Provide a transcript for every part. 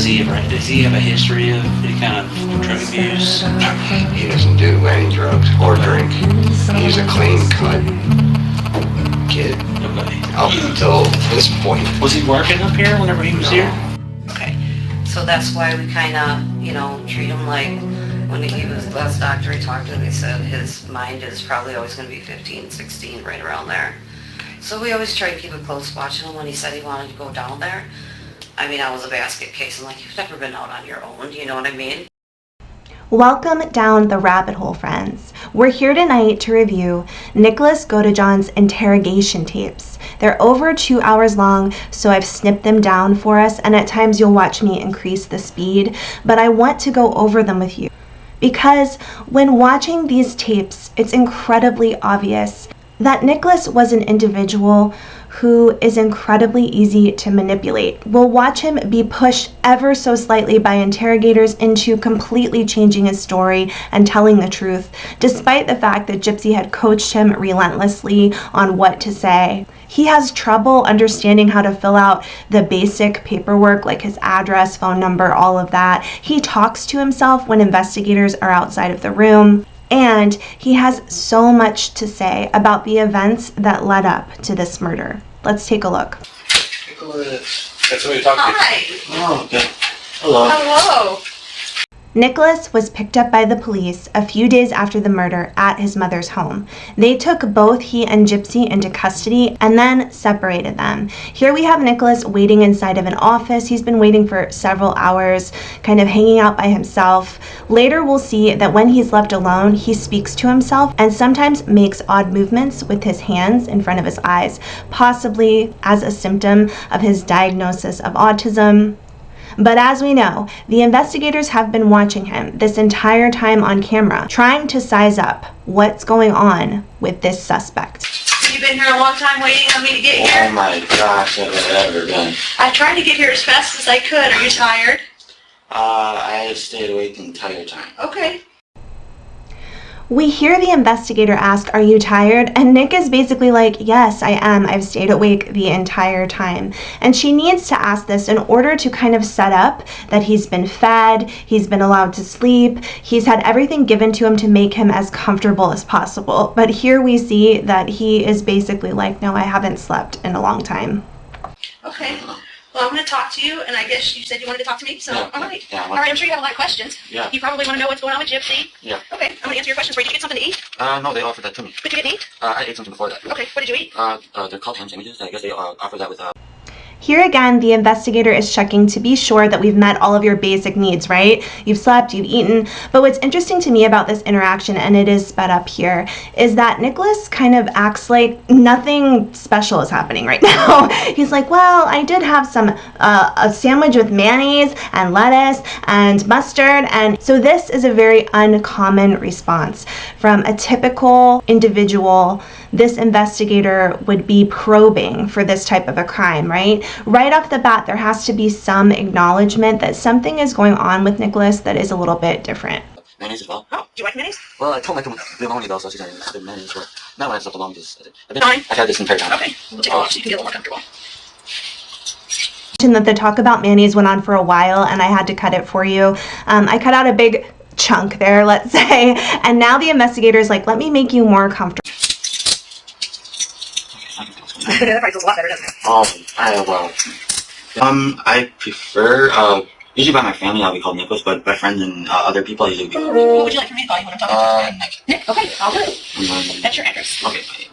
does he have a history of any kind of drug abuse? He doesn't do any drugs or drink. He's a clean cut kid. Okay. Up until this point. Was he working up here whenever he was here? Okay, so that's why we kind of, treat him like, when he was the last doctor he talked to, they said his mind is probably always going to be 15, 16, right around there. So we always try to keep a close watch on him. When he said he wanted to go down there, I mean, I was a basket case. I'm like, you've never been out on your own, you know what I mean? Welcome down the rabbit hole, friends. We're here tonight to review Nicholas Godejohn's interrogation tapes. They're over 2 hours long, so I've snipped them down for us, and at times you'll watch me increase the speed, but I want to go over them with you. Because when watching these tapes, it's incredibly obvious that Nicholas was an individual who is incredibly easy to manipulate. We'll watch him be pushed ever so slightly by interrogators into completely changing his story and telling the truth, despite the fact that Gypsy had coached him relentlessly on what to say. He has trouble understanding how to fill out the basic paperwork, like his address, phone number, all of that. He talks to himself when investigators are outside of the room. And he has so much to say about the events that led up to this murder. Let's take a look. Take a look. That's who you're talking to. Hi. Oh, okay. Hello. Hello. Nicholas was picked up by the police a few days after the murder at his mother's home. They took both he and Gypsy into custody and then separated them. Here we have Nicholas waiting inside of an office. He's been waiting for several hours, kind of hanging out by himself. Later we'll see that when he's left alone, he speaks to himself and sometimes makes odd movements with his hands in front of his eyes, possibly as a symptom of his diagnosis of autism. But as we know, the investigators have been watching him this entire time on camera, trying to size up what's going on with this suspect. You've been here a long time waiting on me to get here? Oh my gosh, have I ever been? I tried to get here as fast as I could. Are you tired? I have stayed awake the entire time. Okay. We hear the investigator ask, "Are you tired?" And Nick is basically like, "Yes, I am. I've stayed awake the entire time." And she needs to ask this in order to kind of set up that he's been fed, he's been allowed to sleep, he's had everything given to him to make him as comfortable as possible. But here we see that he is basically like, "No, I haven't slept in a long time." Okay. Well, I'm going to talk to you, and I guess you said you wanted to talk to me, so Yeah, all right. yeah, All right, I'm sure you have a lot of questions. Yeah. You probably want to know what's going on with Gypsy. Yeah. Okay, I'm going to answer your questions for you. Did you get something to eat? No, they offered that to me. Did you get to eat? I ate something before that. Okay, what did you eat? They're called ham sandwiches. I guess they offered that with, Here again, the investigator is checking to be sure that we've met all of your basic needs, right? You've slept, you've eaten. But what's interesting to me about this interaction, and it is sped up here, is that Nicholas kind of acts like nothing special is happening right now. He's like, "Well, I did have some, a sandwich with mayonnaise and lettuce and mustard." And so this is a very uncommon response from a typical individual. This investigator would be probing for this type of a crime, right? Right off the bat, there has to be some acknowledgement that something is going on with Nicholas that is a little bit different. mayonnaise as well. Oh, do you like mayonnaise? Well, I told my pneumonia though, so she's saying the mayonnaise work. Not when I slept alone, just Fine. I've had this entire time. Okay, we'll take a walk so you can get a little more comfortable. That the talk about mayonnaise went on for a while, and I had to cut it for you. I cut out a big chunk there, let's say, and now the investigator is like, "Let me make you more comfortable." That probably feels a lot better, doesn't it? I prefer, usually by my family I'll be called Nicholas, but by friends and other people I usually be called. What would you like for me to call you when I'm talking to Nick. you? Nick, okay, I'll do it. That's your address. Okay.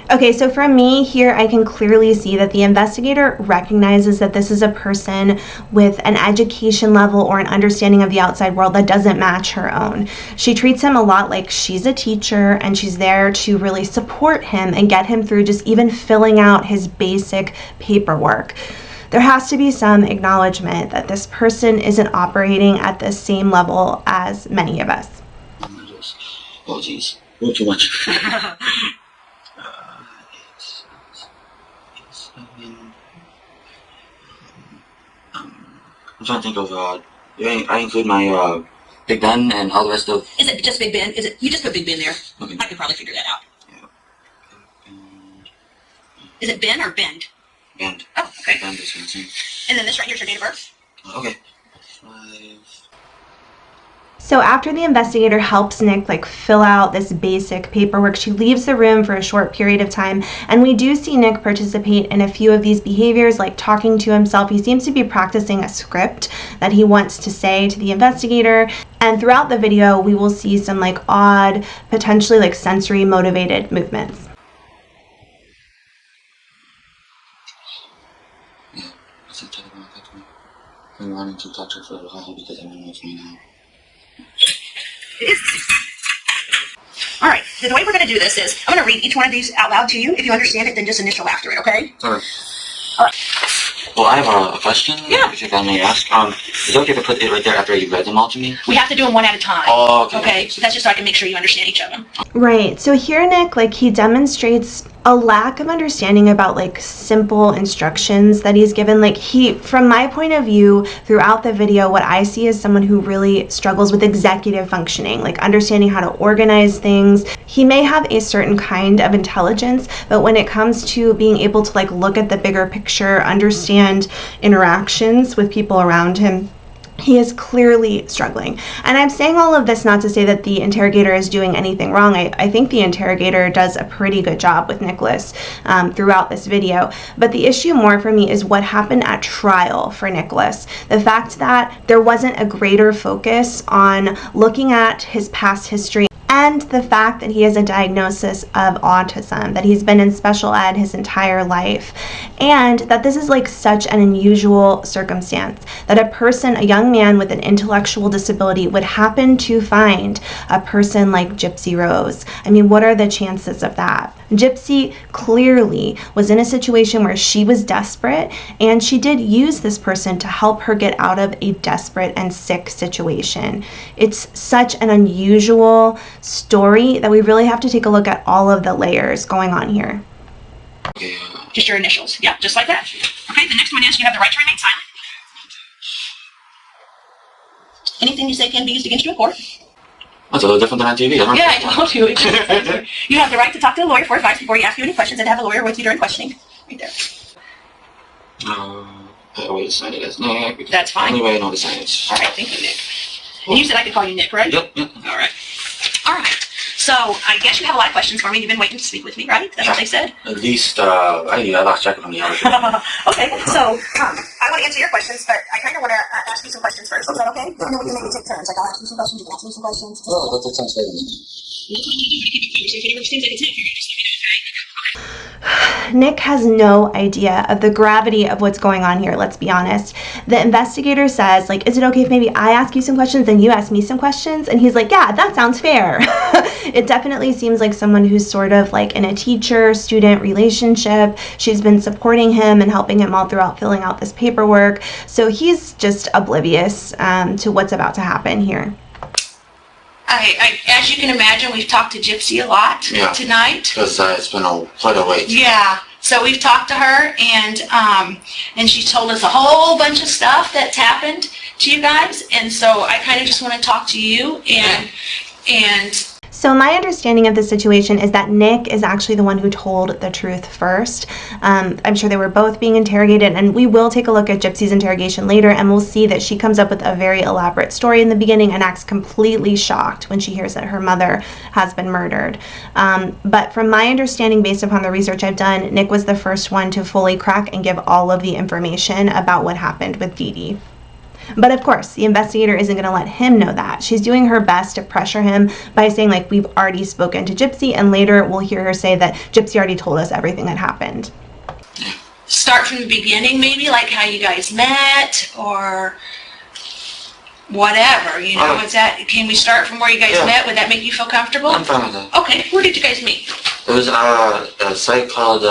Okay, so for me here, I can clearly see that the investigator recognizes that this is a person with an education level or an understanding of the outside world that doesn't match her own. She treats him a lot like she's a teacher, and she's there to really support him and get him through just even filling out his basic paperwork. There has to be some acknowledgement that this person isn't operating at the same level as many of us. Oh, jeez. A little too much. I'm trying to think of, I include my, Big Ben and all the rest of... Is it just Big Ben? Is it? You just put Big Ben there. Okay. I could probably figure that out. Yeah. Is it Ben or Bend? Bend. Oh, okay. Bend is insane. And then this right here is your date of birth? Okay. 5. So after the investigator helps Nick like fill out this basic paperwork, she leaves the room for a short period of time, and we do see Nick participate in a few of these behaviors, like talking to himself. He seems to be practicing a script that he wants to say to the investigator, and throughout the video we will see some like odd, potentially like sensory motivated movements. Yeah, it's a type of affect me. I'm wanting to talk to her for a while because I want to know what's going on. It is. All right. The way we're going to do this is I'm going to read each one of these out loud to you. If you understand it, then just initial after it, okay? Alright. All right. Well, I have a question. Yeah. If I may ask. Is it okay to put it right there after you read them all to me? We have to do them one at a time. Oh, okay. Okay? So that's just so I can make sure you understand each of them. Right, so here Nick, like he demonstrates a lack of understanding about like simple instructions that he's given. Like from my point of view, throughout the video, what I see is someone who really struggles with executive functioning, like understanding how to organize things. He may have a certain kind of intelligence, but when it comes to being able to like look at the bigger picture, understand interactions with people around him, he is clearly struggling. And I'm saying all of this not to say that the interrogator is doing anything wrong. I think the interrogator does a pretty good job with Nicholas throughout this video. But the issue more for me is what happened at trial for Nicholas. The fact that there wasn't a greater focus on looking at his past history, and the fact that he has a diagnosis of autism, that he's been in special ed his entire life, and that this is like such an unusual circumstance, that a young man with an intellectual disability would happen to find a person like Gypsy Rose. I mean, what are the chances of that? Gypsy clearly was in a situation where she was desperate, and she did use this person to help her get out of a desperate and sick situation. It's such an unusual story that we really have to take a look at all of the layers going on here. Okay. Just your initials. Yeah, just like that. Okay, the next one is you have the right to remain silent. Anything you say can be used against you in court. That's a little different than on TV. Yeah, I told you. You have the right to talk to a lawyer for advice before he asks you any questions, and to have a lawyer with you during questioning. Right there. I way to sign it as Nick. That's fine. Only way I know to sign it. All right, thank you, Nick. And you said I could call you Nick, right? Yep. All right. All right. So I guess you have a lot of questions for me. You've been waiting to speak with me, right? That's what they said. At least I lost track of how many hours. Okay. So I want to answer your questions, but I kind of want to ask you some questions first. Is that okay? And then we can maybe take turns. Like I'll ask you some questions, you can ask me some questions. Oh, that sounds great. Nick has no idea of the gravity of what's going on here, let's be honest. The investigator says, like, is it okay if maybe I ask you some questions and you ask me some questions? And he's like, yeah, that sounds fair. It definitely seems like someone who's sort of like in a teacher-student relationship. She's been supporting him and helping him all throughout filling out this paperwork. So he's just oblivious to what's about to happen here. As you can imagine, we've talked to Gypsy a lot tonight. Because it's been quite a wait. Yeah. So we've talked to her, and she told us a whole bunch of stuff that's happened to you guys. And so I kind of just want to talk to you and. So my understanding of the situation is that Nick is actually the one who told the truth first. I'm sure they were both being interrogated, and we will take a look at Gypsy's interrogation later, and we'll see that she comes up with a very elaborate story in the beginning and acts completely shocked when she hears that her mother has been murdered. But from my understanding, based upon the research I've done, Nick was the first one to fully crack and give all of the information about what happened with Dee Dee. But of course, the investigator isn't going to let him know that. She's doing her best to pressure him by saying, like, we've already spoken to Gypsy, and later we'll hear her say that Gypsy already told us everything that happened. Start from the beginning, maybe, like how you guys met, or whatever, you know, can we start from where you guys met? Would that make you feel comfortable? I'm fine with that. Okay, where did you guys meet? It was a site called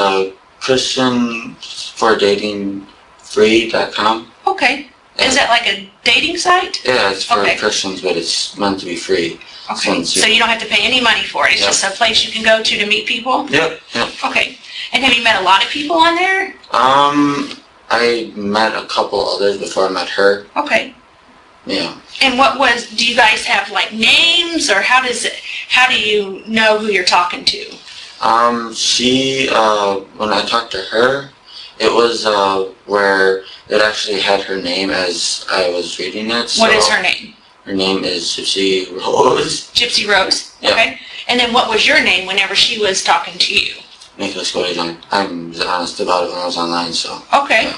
ChristianForDatingFree.com. Okay. Is that like a dating site? Yeah, it's for Christians, but it's meant to be free. Okay, so you don't have to pay any money for it. It's just a place you can go to meet people? Yep. Okay. And have you met a lot of people on there? I met a couple others before I met her. Okay. Yeah. And do you guys have like names, or how do you know who you're talking to? She, when I talked to her, It was where it actually had her name as I was reading it. So What is her name? her name is Gypsy Rose. Gypsy Rose? Yeah. Okay. And then what was your name whenever she was talking to you? Nicholas Godejohn. I'm honest about it when I was online, so. Okay. Yeah.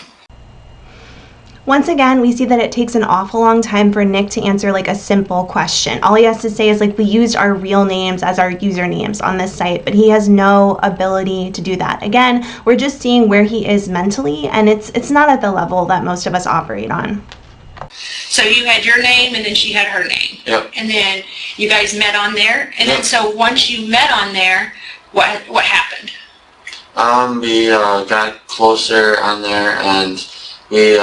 Once again, we see that it takes an awful long time for Nick to answer like a simple question. All he has to say is like, we used our real names as our usernames on this site, but he has no ability to do that. Again, we're just seeing where he is mentally, and it's not at the level that most of us operate on. So you had your name and then she had her name. Yep. And then you guys met on there. And then so once you met on there, what happened? We got closer on there and we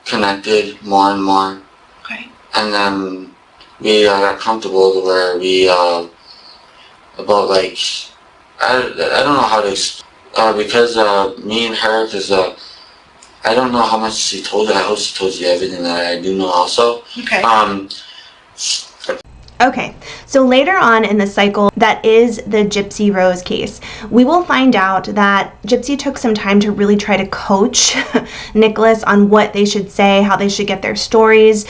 connected more and more. Okay. And then we got comfortable to where we about like I don't know how to because me and her, because I don't know how much she told you. I hope she told you everything that I do know also. Okay. Okay, so later on in the cycle, that is the Gypsy Rose case, we will find out that Gypsy took some time to really try to coach Nicholas on what they should say, how they should get their stories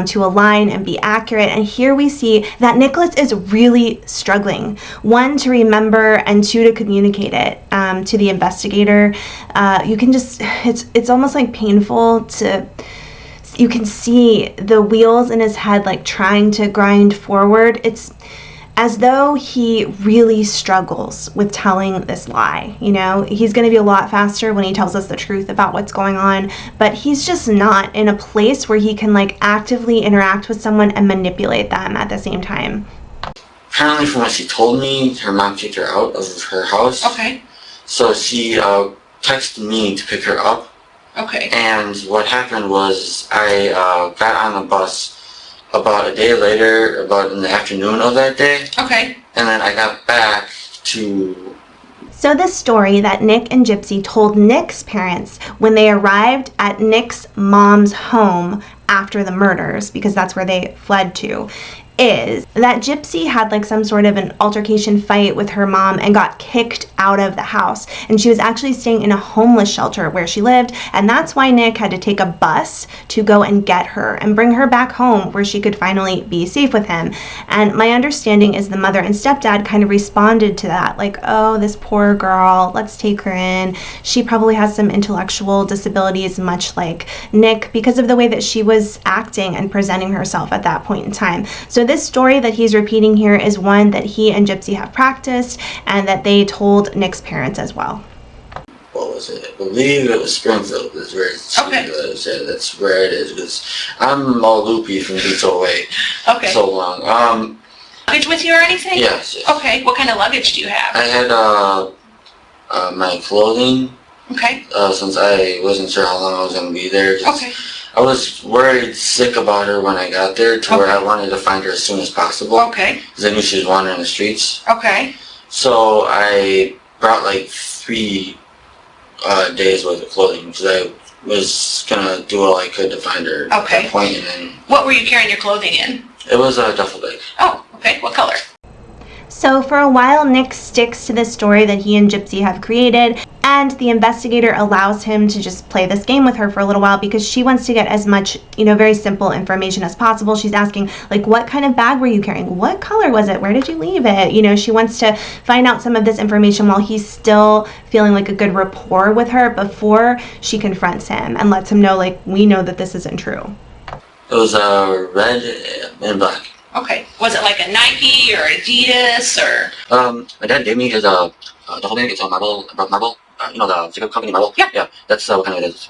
to align and be accurate. And here we see that Nicholas is really struggling. One, to remember, and two, to communicate it to the investigator. You can just, it's almost like painful to... You can see the wheels in his head like trying to grind forward. It's as though he really struggles with telling this lie. You know, he's going to be a lot faster when he tells us the truth about what's going on, but he's just not in a place where he can like actively interact with someone and manipulate them at the same time. Apparently, from what she told me, her mom kicked her out of her house. Okay. So she texted me to pick her up. Okay. And what happened was I got on a bus about a day later, about in the afternoon of that day. Okay. And then I got back to... So this story that Nick and Gypsy told Nick's parents when they arrived at Nick's mom's home after the murders, because that's where they fled to, is that Gypsy had like some sort of an altercation fight with her mom and got kicked out of the house. And she was actually staying in a homeless shelter where she lived. And that's why Nick had to take a bus to go and get her and bring her back home where she could finally be safe with him. And my understanding is the mother and stepdad kind of responded to that. Like, oh, this poor girl, let's take her in. She probably has some intellectual disabilities, much like Nick, because of the way that she was acting and presenting herself at that point in time. So this story that he's repeating here is one that he and Gypsy have practiced and that they told Nick's parents as well. What was it? I believe it was Springfield. That's where it's Okay. Yeah, that's where it is. Because I'm all loopy from being so away Okay. so long. Luggage with you or anything? Yes. Okay. What kind of luggage do you have? I had my clothing. Okay. Since I wasn't sure how long I was going to be there. 'Cause Okay. I was worried sick about her when I got there to where Okay. I wanted to find her as soon as possible. Okay. Because I knew she was wandering the streets. Okay. So I brought like 3 days worth of clothing because I was going to do all I could to find her at Okay. that point. And then What were you carrying your clothing in? it was a duffel bag. Oh, okay. What color? So for a while, Nick sticks to this story that he and Gypsy have created, and the investigator allows him to just play this game with her for a little while because she wants to get as much, very simple information as possible. She's asking, like, what kind of bag were you carrying? What color was it? Where did you leave it? She wants to find out some of this information while he's still feeling like a good rapport with her before she confronts him and lets him know, like, we know that this isn't true. It was red and black. Okay. Was it like a Nike or Adidas or? My dad gave me his duffel bag. It's a marble. The Jacob Company marble. Yeah. Yeah, that's what kind of it is.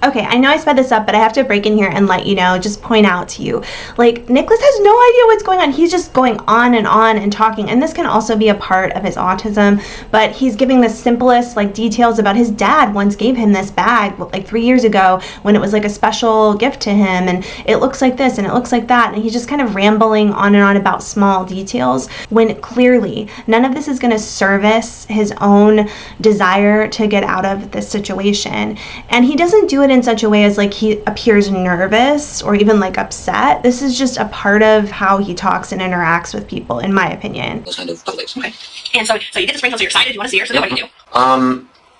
Okay, I know I sped this up, but I have to break in here and let you know, just point out to you, like, Nicholas has no idea what's going on. He's just going on and talking, and this can also be a part of his autism, but he's giving the simplest, like, details about his dad once gave him this bag, like, 3 years ago, when it was, like, a special gift to him, and it looks like this, and it looks like that, and he's just kind of rambling on and on about small details, when clearly none of this is going to service his own desire to get out of this situation, and he doesn't do it in such a way as like he appears nervous or even like upset. This is just a part of how he talks and interacts with people, in my opinion. Those kind of duffel bags. Okay. And so you did the sprinkles. You're excited. You want to see her. So what do you do?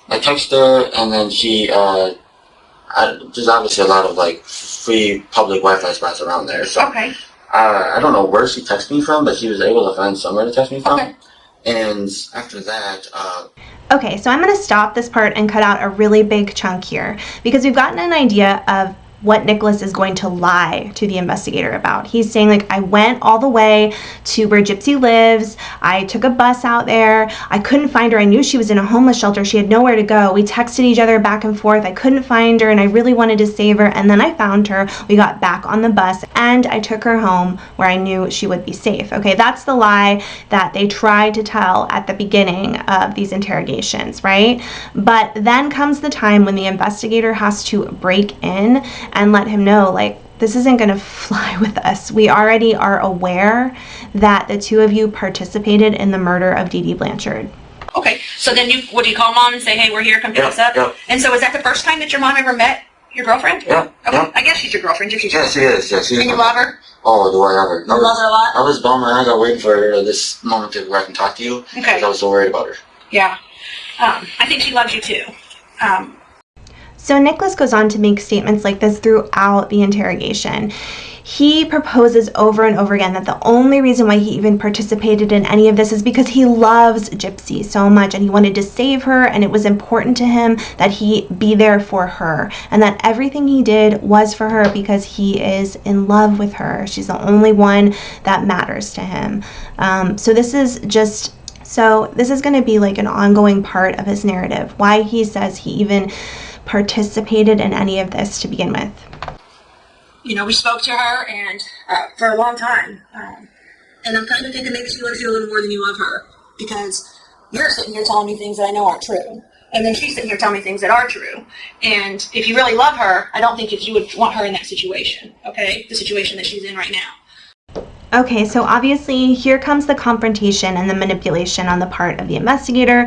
I texted her, and then she, there's obviously a lot of, like, free public Wi-Fi spots around there, so. Okay. I don't know where she texted me from, but she was able to find somewhere to text me from. Okay. And after that, Okay, so I'm going to stop this part and cut out a really big chunk here because we've gotten an idea of what Nicholas is going to lie to the investigator about. He's saying, like, I went all the way to where Gypsy lives. I took a bus out there. I couldn't find her. I knew she was in a homeless shelter. She had nowhere to go. We texted each other back and forth. I couldn't find her, and I really wanted to save her. And then I found her. We got back on the bus, and I took her home where I knew she would be safe. Okay, that's the lie that they tried to tell at the beginning of these interrogations, right? But then comes the time when the investigator has to break in and let him know, like, this isn't going to fly with us. We already are aware that the two of you participated in the murder of Dee Dee Blanchard. Okay, so then what do you call mom and say, hey, we're here, come pick us up? Yep. And so is that the first time that your mom ever met your girlfriend? Yeah. Okay, Yeah. I guess she's your girlfriend. She's yeah, she is. Yeah, she is. And you love her? Oh, do I ever? You love her a lot? I was bummed. I got waiting for this moment where I can talk to you. Okay. Because I was so worried about her. Yeah. I think she loves you too. So Nicholas goes on to make statements like this throughout the interrogation. He proposes over and over again that the only reason why he even participated in any of this is because he loves Gypsy so much and he wanted to save her, and it was important to him that he be there for her, and that everything he did was for her because he is in love with her. She's the only one that matters to him. So this is going to be like an ongoing part of his narrative, why he says he even participated in any of this to begin with. You know, we spoke to her and for a long time. And I'm kind of thinking maybe she loves you a little more than you love her, because you're sitting here telling me things that I know aren't true. And then she's sitting here telling me things that are true. And if you really love her, I don't think you would want her in that situation, okay? The situation that she's in right now. Okay, so obviously here comes the confrontation and the manipulation on the part of the investigator.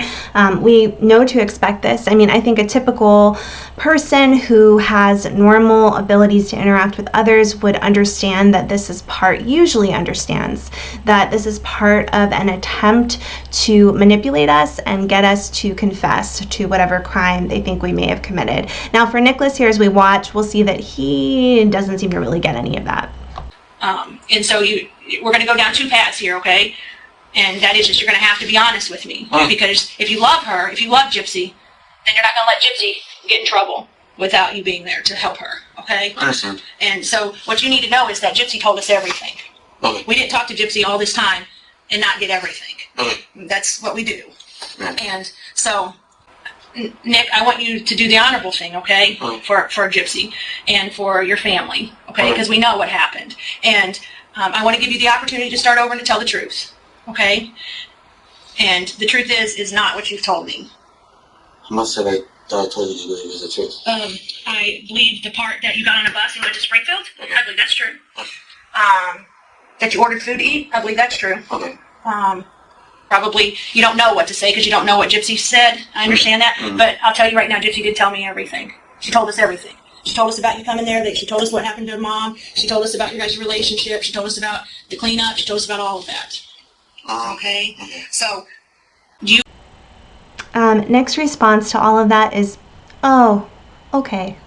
We know to expect this. I mean, I think a typical person who has normal abilities to interact with others would understand that this is usually understands that this is part of an attempt to manipulate us and get us to confess to whatever crime they think we may have committed. Now, for Nicholas here, as we watch, we'll see that he doesn't seem to really get any of that. And so we're going to go down two paths here, okay? And that is just you're going to have to be honest with me. Because if you love her, if you love Gypsy, then you're not going to let Gypsy get in trouble without you being there to help her, okay? I understand. And so what you need to know is that Gypsy told us everything. Okay. We didn't talk to Gypsy all this time and not get everything. Okay. That's what we do. Yeah. And so, Nick, I want you to do the honorable thing, okay? For Gypsy and for your family, okay? Because we know what happened. And I want to give you the opportunity to start over and to tell the truth, okay? And the truth is not what you've told me. How much have I told you to believe is the truth? I believe the part that you got on a bus and went to Springfield. Okay. I believe that's true. That you ordered food to eat. I believe that's true. Okay. Probably you don't know what to say because you don't know what Gypsy said. I understand that. Mm-hmm. But I'll tell you right now, Gypsy did tell me everything. She told us everything. She told us about you coming there. She told us what happened to Mom. She told us about your guys' relationship. She told us about the cleanup. She told us about all of that. Okay? So, Nick's response to all of that is, oh, okay.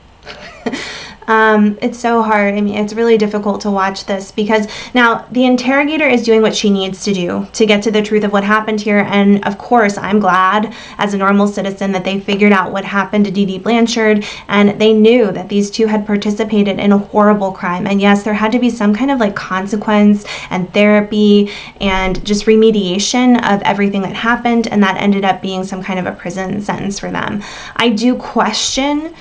It's so hard. I mean, it's really difficult to watch this because now the interrogator is doing what she needs to do to get to the truth of what happened here. And of course, I'm glad as a normal citizen that they figured out what happened to Dee Dee Blanchard, and they knew that these two had participated in a horrible crime. And yes, there had to be some kind of like consequence and therapy and just remediation of everything that happened. And that ended up being some kind of a prison sentence for them. I do question,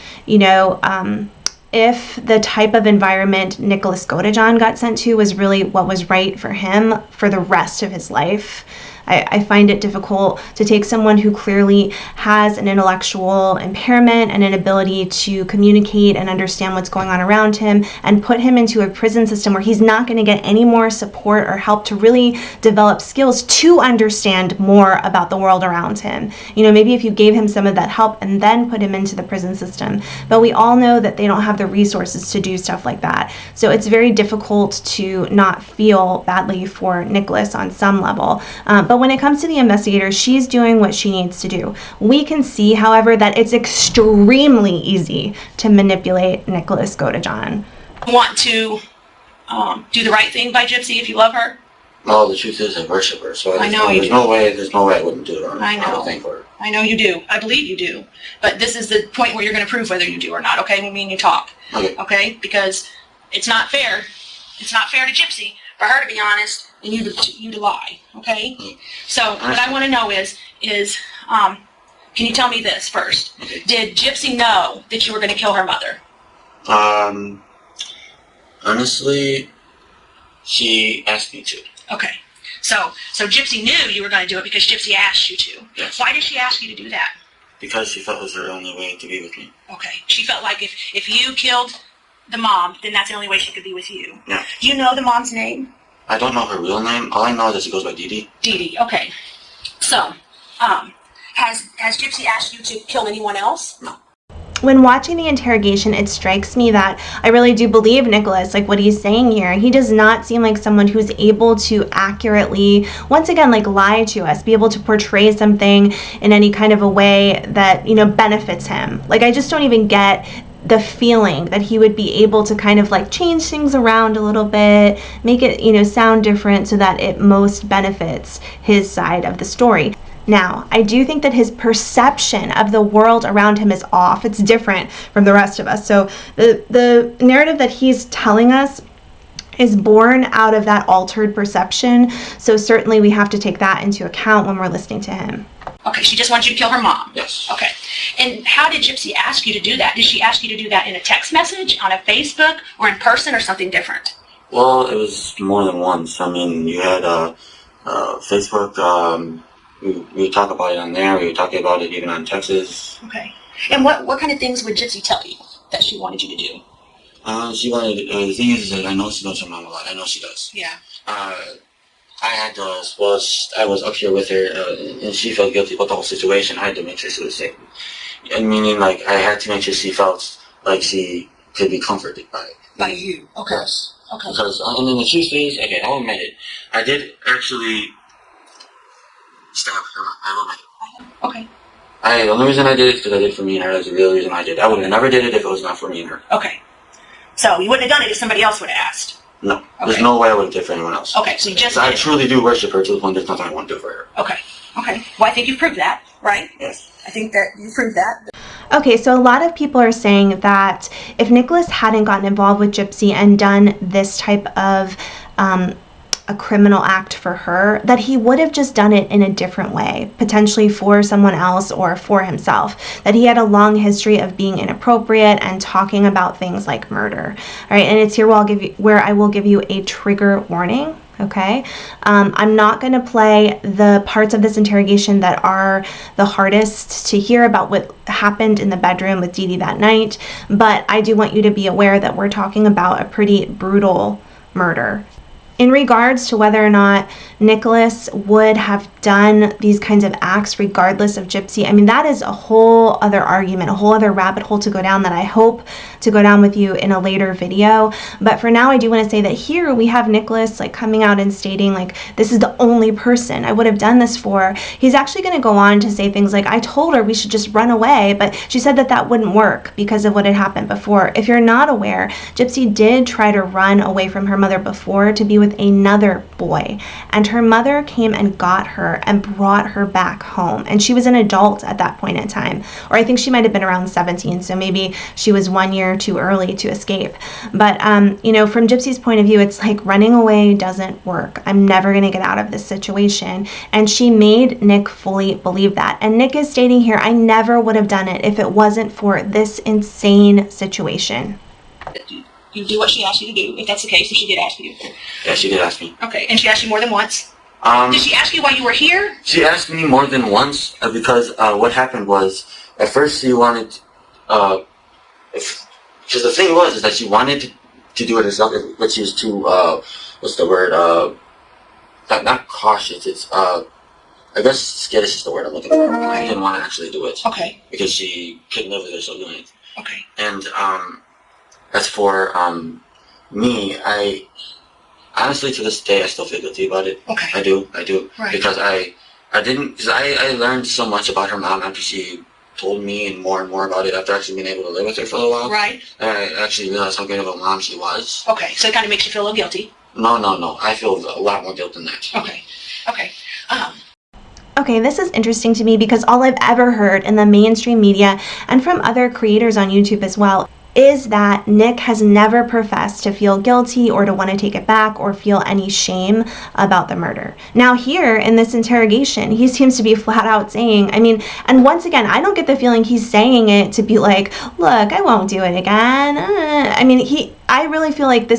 if the type of environment Nicholas Godejohn got sent to was really what was right for him for the rest of his life. I find it difficult to take someone who clearly has an intellectual impairment and an ability to communicate and understand what's going on around him and put him into a prison system where he's not going to get any more support or help to really develop skills to understand more about the world around him. Maybe if you gave him some of that help and then put him into the prison system. But we all know that they don't have the resources to do stuff like that. So it's very difficult to not feel badly for Nicholas on some level. But But when it comes to the investigator, she's doing what she needs to do. We can see, however, that it's extremely easy to manipulate Nicholas Godejohn. Want to do the right thing by Gypsy if you love her? Well, the truth is I worship her, so I know there's no way I wouldn't do it. I know. I don't think for her. I know you do. I believe you do. But this is the point where you're going to prove whether you do or not, okay? When me and you talk. Okay. Okay? Because it's not fair. It's not fair to Gypsy for her to be honest and you to lie, okay? So what I want to know is can you tell me this first? Okay. Did Gypsy know that you were going to kill her mother? Honestly, she asked me to. Okay. So Gypsy knew you were going to do it because Gypsy asked you to. Yes. Why did she ask you to do that? Because she felt it was her only way to be with me. Okay. She felt like if you killed the mom, then that's the only way she could be with you. Yeah. Do you know the mom's name? I don't know her real name. All I know is that she goes by Dee Dee. Dee Dee. Okay. So, has Gypsy asked you to kill anyone else? No. When watching the interrogation, it strikes me that I really do believe Nicholas, like what he's saying here. He does not seem like someone who's able to accurately, once again, like lie to us, be able to portray something in any kind of a way that, benefits him. Like, I just don't even get the feeling that he would be able to kind of like change things around a little bit, make it, sound different so that it most benefits his side of the story. Now, I do think that his perception of the world around him is off. It's different from the rest of us. So the narrative that he's telling us is born out of that altered perception. So certainly we have to take that into account when we're listening to him. Okay, she just wants you to kill her mom. Yes. Okay. And how did Gypsy ask you to do that? Did she ask you to do that in a text message, on a Facebook, or in person, or something different? Well, it was more than once. I mean, you had Facebook. We talk about it on there. We talk about it even on Texas. Okay. And what kind of things would Gypsy tell you that she wanted you to do? She wanted. The thing is that I know she knows her mom a lot. I know she does. Yeah. I had to. Well, I was up here with her, and she felt guilty about the whole situation. I had to make sure she was safe. And meaning, like, I had to make sure she felt like she could be comforted by it. By you. Okay. Yes. Okay. Because, and then the truth is, okay, I'll admit it. I did actually stab her. I will admit it. Okay. The only reason I did it is because I did it for me and her. That's the real reason I did it. I would have never did it if it was not for me and her. Okay. So you wouldn't have done it if somebody else would have asked? No. Okay. There's no way I would have did it for anyone else. Okay, so you just I did. truly do worship her to the point there's nothing I want to do for her. Okay. Okay. Well, I think you've proved that, right? Yes. I think that you proved that. Okay, so a lot of people are saying that if Nicholas hadn't gotten involved with Gypsy and done this type of a criminal act for her, that he would have just done it in a different way, potentially for someone else or for himself, that he had a long history of being inappropriate and talking about things like murder. All right, and it's here where I will give you a trigger warning. Okay, I'm not going to play the parts of this interrogation that are the hardest to hear about what happened in the bedroom with Dee Dee that night, but I do want you to be aware that we're talking about a pretty brutal murder. In regards to whether or not Nicholas would have done these kinds of acts regardless of Gypsy, I mean, that is a whole other argument, a whole other rabbit hole to go down that I hope to go down with you in a later video. But for now, I do want to say that here we have Nicholas like coming out and stating like, this is the only person I would have done this for. He's actually going to go on to say things like, I told her we should just run away, but she said that that wouldn't work because of what had happened before. If you're not aware, Gypsy did try to run away from her mother before to be with another boy, and her mother came and got her and brought her back home, and she was an adult at that point in time, or I think she might have been around 17, so maybe she was 1 year too early to escape. But from Gypsy's point of view, it's like running away doesn't work. I'm never going to get out of this situation, and she made Nick fully believe that. And Nick is stating here, I never would have done it if it wasn't for this insane situation. You do what she asked you to do, if that's the case, if she did ask you. Yeah, she did ask me. Okay, and she asked you more than once? Did she ask you why you were here? She asked me more than once because what happened was, at first she wanted, because the thing was is that she wanted to do it herself, but she was too, not cautious, it's, I guess skittish is the word I'm looking for. Okay. She didn't want to actually do it. Okay. Because she couldn't live with herself doing it. Okay. And, as for, me, I honestly, to this day, I still feel guilty about it. Okay. I do. Right. Because I learned so much about her mom after she told me and more about it after actually being able to live with her for a little while. Right. And I actually realized how good of a mom she was. Okay, so it kind of makes you feel a little guilty. No. I feel a lot more guilt than that. Okay. Okay, this is interesting to me because all I've ever heard in the mainstream media and from other creators on YouTube as well is that Nick has never professed to feel guilty or to want to take it back or feel any shame about the murder. Now here in this interrogation, he seems to be flat out saying, and once again, I don't get the feeling he's saying it to be like, look, I won't do it again. I really feel like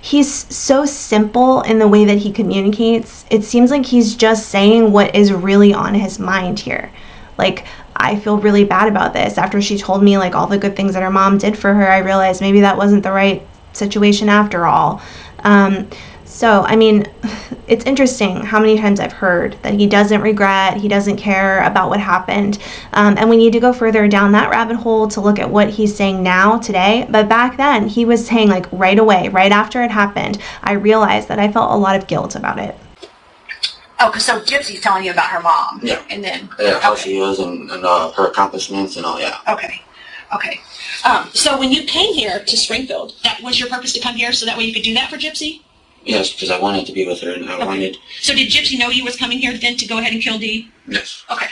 he's so simple in the way that he communicates. It seems like he's just saying what is really on his mind here. Like, I feel really bad about this. After she told me like all the good things that her mom did for her, I realized maybe that wasn't the right situation after all. It's interesting how many times I've heard that he doesn't regret, he doesn't care about what happened. And we need to go further down that rabbit hole to look at what he's saying now, today. But back then, he was saying like right away, right after it happened, I realized that I felt a lot of guilt about it. Oh, so Gypsy's telling you about her mom. Yeah. And then. Yeah, how she is and her accomplishments and all, yeah. Okay. So when you came here to Springfield, that was your purpose to come here so that way you could do that for Gypsy? Yes, because I wanted to be with her and I wanted... So did Gypsy know you was coming here then to go ahead and kill Dee? Yes. Okay.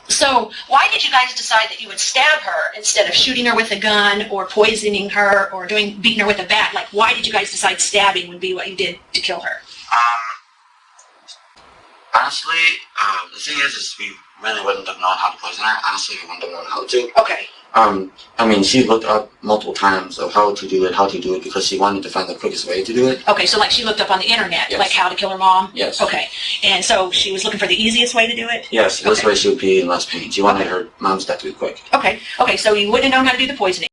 So why did you guys decide that you would stab her instead of shooting her with a gun or poisoning her or beating her with a bat? Like, why did you guys decide stabbing would be what you did to kill her? Honestly, the thing is we really wouldn't have known how to poison her. Honestly, we wouldn't have known how to. Okay. She looked up multiple times of how to do it because she wanted to find the quickest way to do it. Okay, so like she looked up on the internet, yes. like how to kill her mom? Yes. Okay, and so she was looking for the easiest way to do it? Yes, this way she would be in less pain. She wanted her mom's death to be quick. Okay, so you wouldn't have known how to do the poisoning?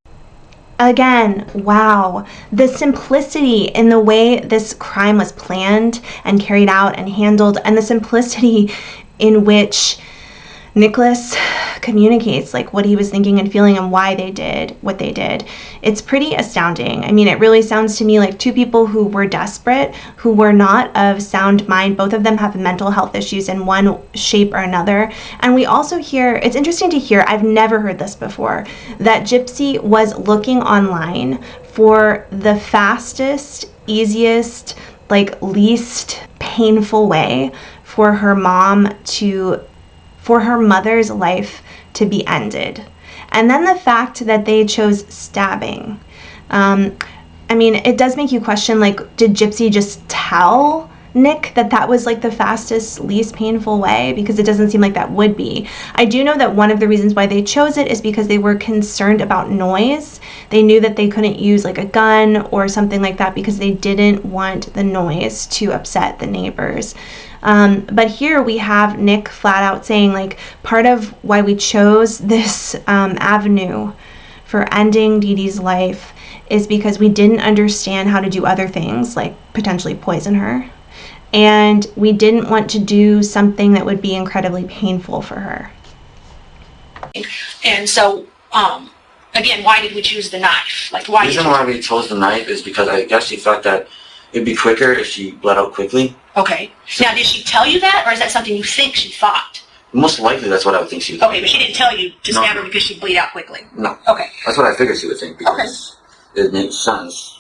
Again, wow, the simplicity in the way this crime was planned and carried out and handled, and the simplicity in which Nicholas communicates like what he was thinking and feeling and why they did what they did. It's pretty astounding. It really sounds to me like two people who were desperate, who were not of sound mind. Both of them have mental health issues in one shape or another. And we also hear, it's interesting to hear, I've never heard this before, that Gypsy was looking online for the fastest, easiest, least painful way for her mother's life to be ended. And then the fact that they chose stabbing. It does make you question, did Gypsy just tell Nick that was the fastest, least painful way? Because it doesn't seem like that would be. I do know that one of the reasons why they chose it is because they were concerned about noise. They knew that they couldn't use a gun or something like that because they didn't want the noise to upset the neighbors. But here we have Nick flat out saying part of why we chose this avenue for ending Dee Dee's life is because we didn't understand how to do other things, like potentially poison her. And we didn't want to do something that would be incredibly painful for her. And so, again, why did we choose the knife? The reason why we chose the knife is because I guess she thought that it'd be quicker if she bled out quickly. Okay. Now, did she tell you that, or is that something you think she thought? Most likely that's what I would think she would think. Okay, but she didn't tell you to stab her because she'd bleed out quickly? No. Okay. That's what I figured she would think because it makes sense.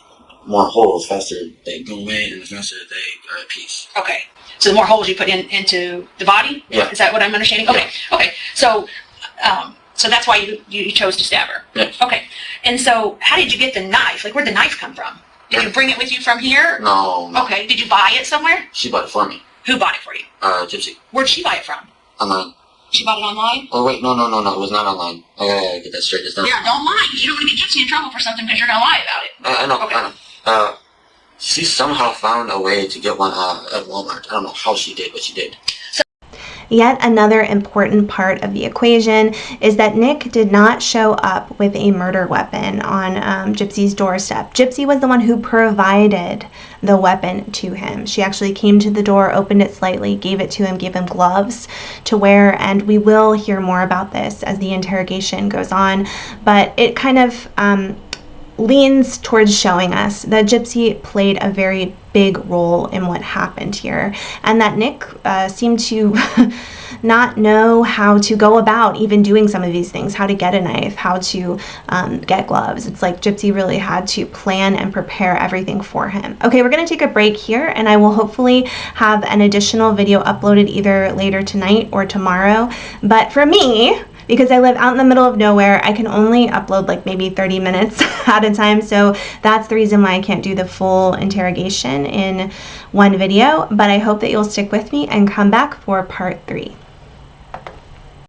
More holes, faster they go away, and the faster they are at peace. Okay. So the more holes you put into the body? Yeah. Is that what I'm understanding? Okay. Yeah. Okay. So that's why you chose to stab her? Yeah. Okay. And so how did you get the knife? Where'd the knife come from? Did you bring it with you from here? No. Okay. Did you buy it somewhere? She bought it for me. Who bought it for you? Gypsy. Where'd she buy it from? Online. She bought it online? Oh, wait, no, it was not online. I gotta get that straight. It's not. Yeah, don't lie. You don't want to get Gypsy in trouble for something because you're going to lie about it. I know, okay. I know. She somehow found a way to get one at Walmart. I don't know how she did, but she did. Yet another important part of the equation is that Nick did not show up with a murder weapon on Gypsy's doorstep. Gypsy was the one who provided the weapon to him. She actually came to the door, opened it slightly, gave it to him, gave him gloves to wear, and we will hear more about this as the interrogation goes on. But it kind of leans towards showing us that Gypsy played a very big role in what happened here, and that Nick seemed to not know how to go about even doing some of these things, how to get a knife, how to get gloves. It's like Gypsy really had to plan and prepare everything for him. Okay, we're gonna take a break here, and I will hopefully have an additional video uploaded either later tonight or tomorrow. But for me, because I live out in the middle of nowhere, I can only upload like maybe 30 minutes at a time. So that's the reason why I can't do the full interrogation in one video. But I hope that you'll stick with me and come back for part 3.